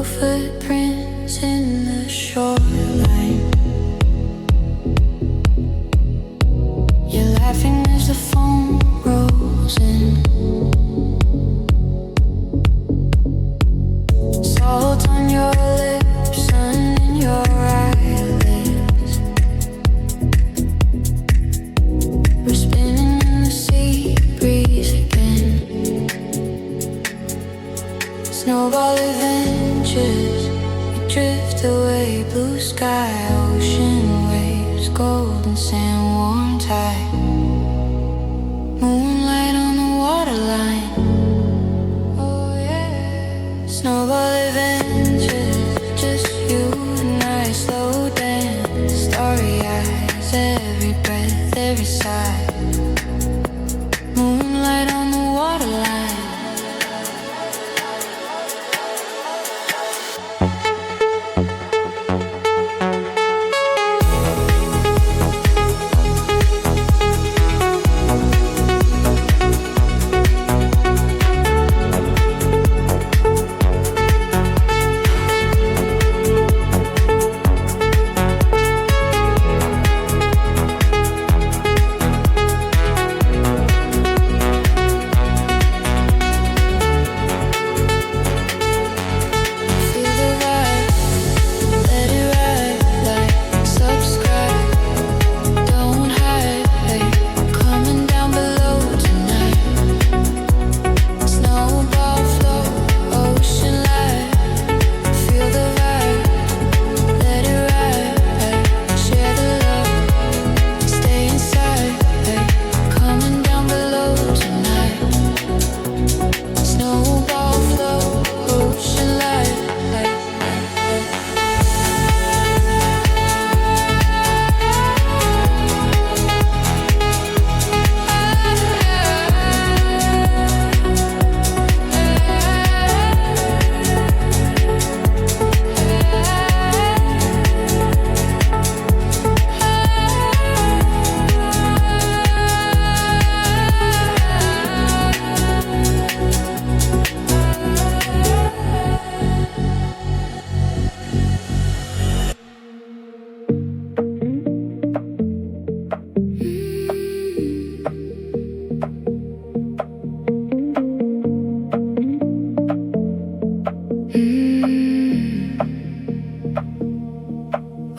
little footprints in the shoreline. You're laughing as the foam rolls in. Salt on your lips, sun in your eyelids. We're spinning in the sea breeze again. Snowball adventures, we drift away. Blue sky, ocean waves, golden sand, warm tide. Moonlight on the waterline. Oh yeah. Snowball adventures, just you and I. Slow dance, starry eyes, every breath, every sigh. Moonlight on the waterline.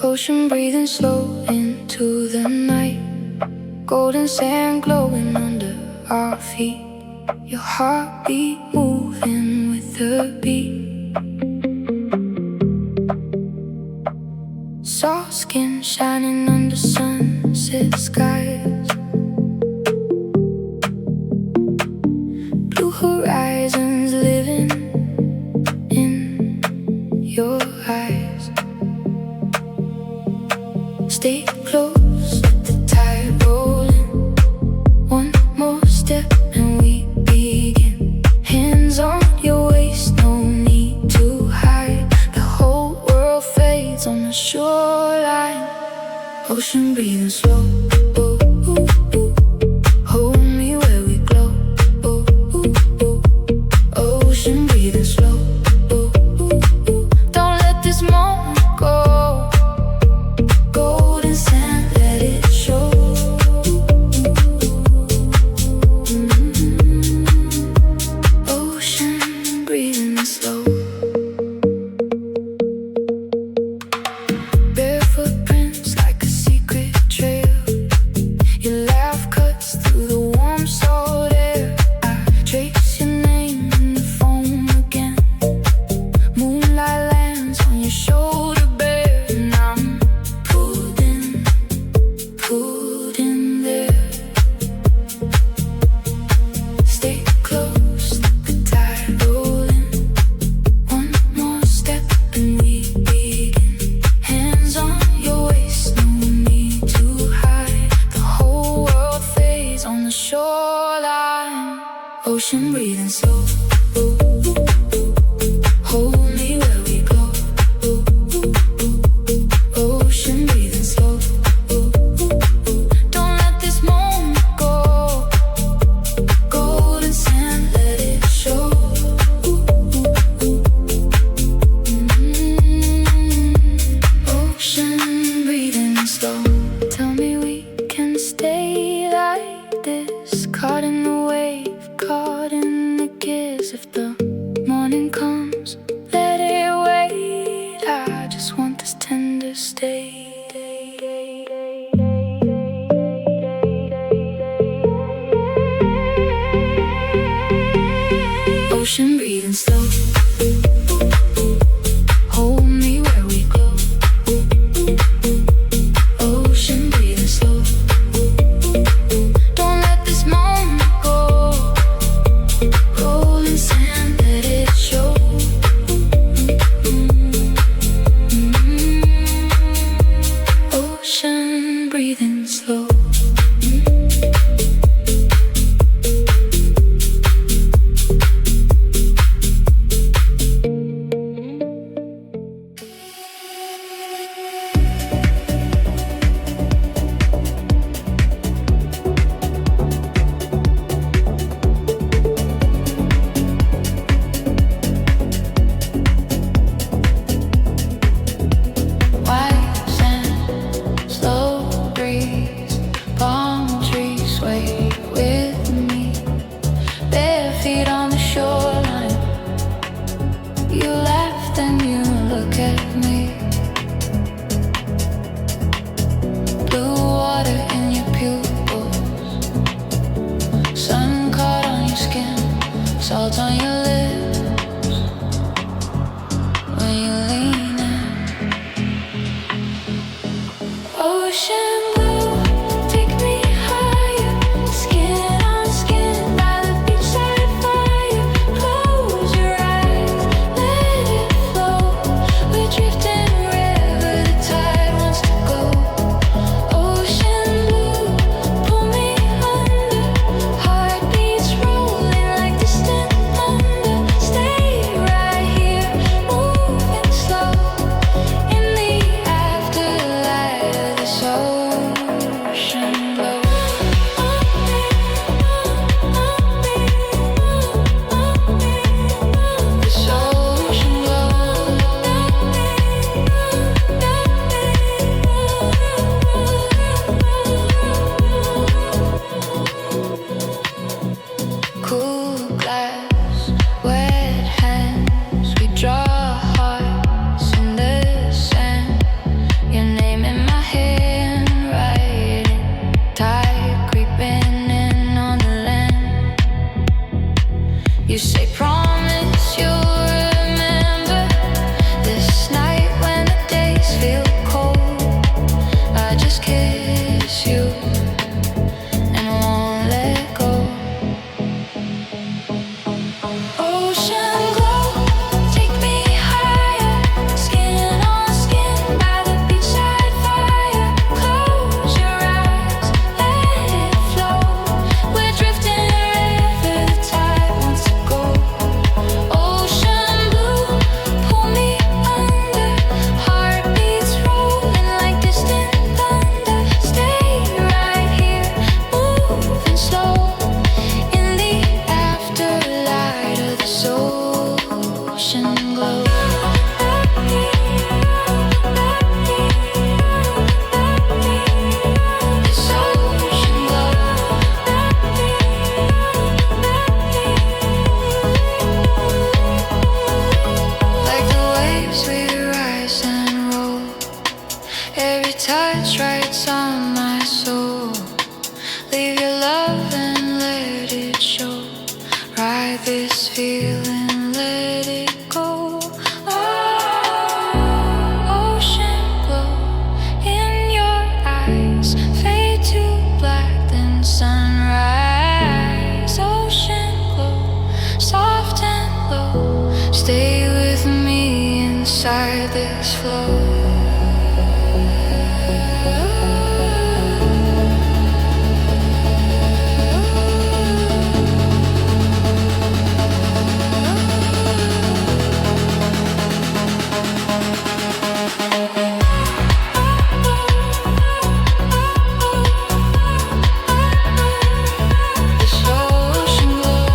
Ocean breathing slow into the night. Golden sand glowing under our feet. Your heartbeat moving with the beat. Soft skin shining under sunset skies. Blue horizons living in your eyes. Stay close, the tide rolling. One more step and we begin. Hands on your waist, no need to hide. The whole world fades on the shoreline. Ocean breathing slow. Oh, ooh, ooh. Hold me where we glow. Oh, ooh, ooh. Ocean breathing slow. Oh, ooh, ooh. Don't let this moment go. Golden sand, let it show. Ocean breathing slow. Barefoot prints like a secret trail. Your laugh cuts through the warm salt air. I trace your name in the foam again. Moonlight lands on your shoulder bare. And I'm pulled in there. Stay close, the tide rolling. One more step and we begin. Hands on your waist, no need to hide. The whole world fades on the shoreline. Ocean breathing slow. Hold me where we go. Ocean breathing slow. Don't let this moment go. Golden sand, let it show. cares if the morning comes? Let it wait. I just want this tender state. Ocean breathing slow. Hold me where we go. Ocean breathing slow. Don't let this moment go. Rolling sand, let it show. Ocean breathing slow. Salt on your lips when you lean in. Ocean blue, take me higher. Skin on skin by the beachside fire. Close your eyes, let it flow. We're drifting wherever the tide wants to go. Ocean blue, pull me under. Heartbeats rolling like distant thunder. Stay right here, moving slow. In the afterlight of this ocean glow. This ocean glow. Cool glass, wet hands. We draw hearts in the sand. Your name in my hand, writing. Tide creeping in on the land. You say promise you'll remember this night when the days feel cold. I just kiss you and won't let go. Ocean glow, take me higher. Skin on skin by the beachside fire. Close your eyes, let it flow. We're drifting wherever the tide wants to go. Ocean blue, pull me under. Heartbeats rolling like distant thunder. Stay right here, moving slow. In the afterlight of this ocean glow. This ocean glow. Like the waves we rise and roll. Every touch writes on my soul. Leave your love and let it show. Ride this feeling, let it go. Ocean glow in your eyes. Fade to black, then sunrise. Ocean glow, soft and low. Stay with me inside this flow. This ocean glow.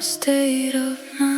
State of mind.